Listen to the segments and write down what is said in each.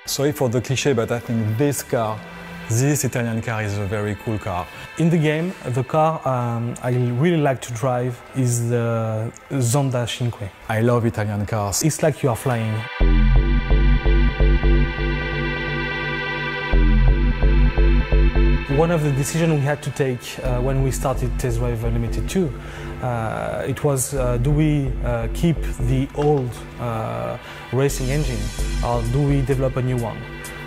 Sorry for the cliché, but I think this Italian car is a very cool car. In the game, the car I really like to drive is the Zonda Cinque. I love Italian cars. It's like you are flying. One of the decisions we had to take when we started Test Drive Limited 2, it was do we keep the old racing engine or do we develop a new one?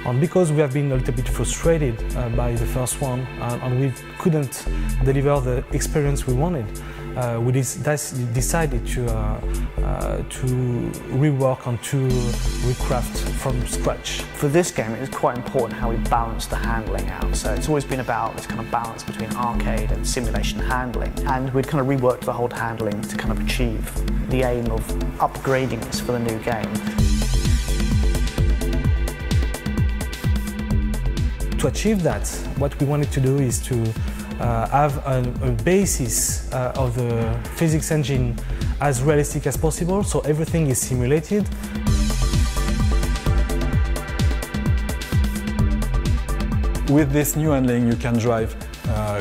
And because we have been a little bit frustrated by the first one and we couldn't deliver the experience we wanted, we decided to rework and to recraft from scratch. For this game, it was quite important how we balanced the handling out. So it's always been about this kind of balance between arcade and simulation handling. And we'd kind of reworked the whole handling to kind of achieve the aim of upgrading this for the new game. To achieve that, what we wanted to do is to have a basis of the physics engine as realistic as possible, so everything is simulated. With this new handling, you can drive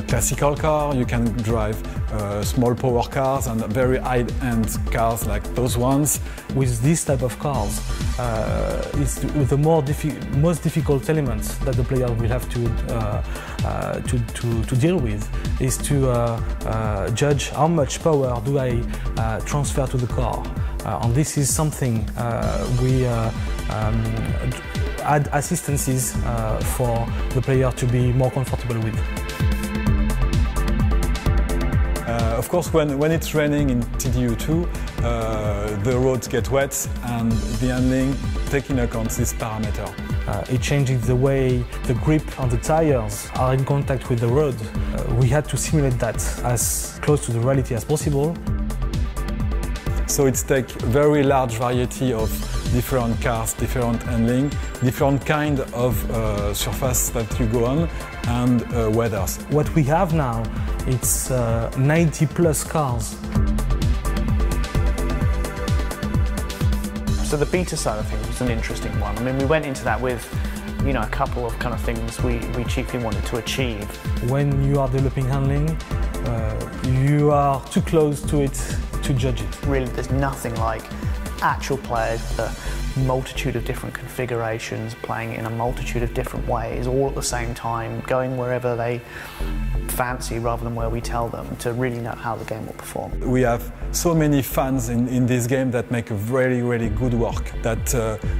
classical car, you can drive small power cars and very high-end cars like those ones. With this type of cars, it's the most difficult elements that the player will have to deal with is to judge how much power do I transfer to the car. And this is something we add assistances for the player to be more comfortable with. Of course, when it's raining in TDU2, the roads get wet and the handling taking account this parameter. It changes the way the grip and the tires are in contact with the road. We had to simulate that as close to the reality as possible. So it's take very large variety of different cars, different handling, different kind of surface that you go on, and weathers. What we have now, it's 90 plus cars. So the beta side of things was an interesting one. I mean, we went into that with, you know, a couple of kind of things we chiefly wanted to achieve. When you are developing handling, you are too close to it to judge it. Really, there's nothing like actual players with a multitude of different configurations, playing it in a multitude of different ways, all at the same time, going wherever they fancy rather than where we tell them, to really know how the game will perform. We have so many fans in this game that make a really, really good work, that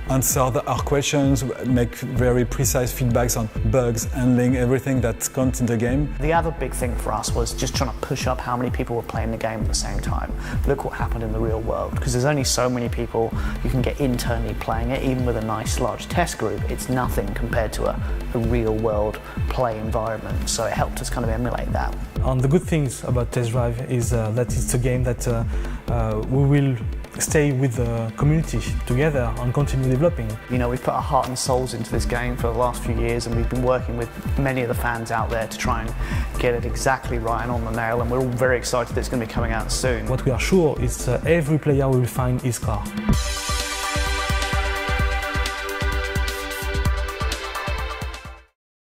answer our questions, make very precise feedbacks on bugs, handling, everything that counts in the game. The other big thing for us was just trying to push up how many people were playing the game at the same time. Look what happened in the real world, because there's only so many people you can get internally playing it, even with a nice large test group. It's nothing compared to a real world play environment, so it helped us kind of emulate that. And the good things about Test Drive is that it's a game that we will stay with the community together and continue developing. You know, we've put our heart and souls into this game for the last few years, and we've been working with many of the fans out there to try and get it exactly right and on the nail, and we're all very excited that it's going to be coming out soon. What we are sure is every player will find his car.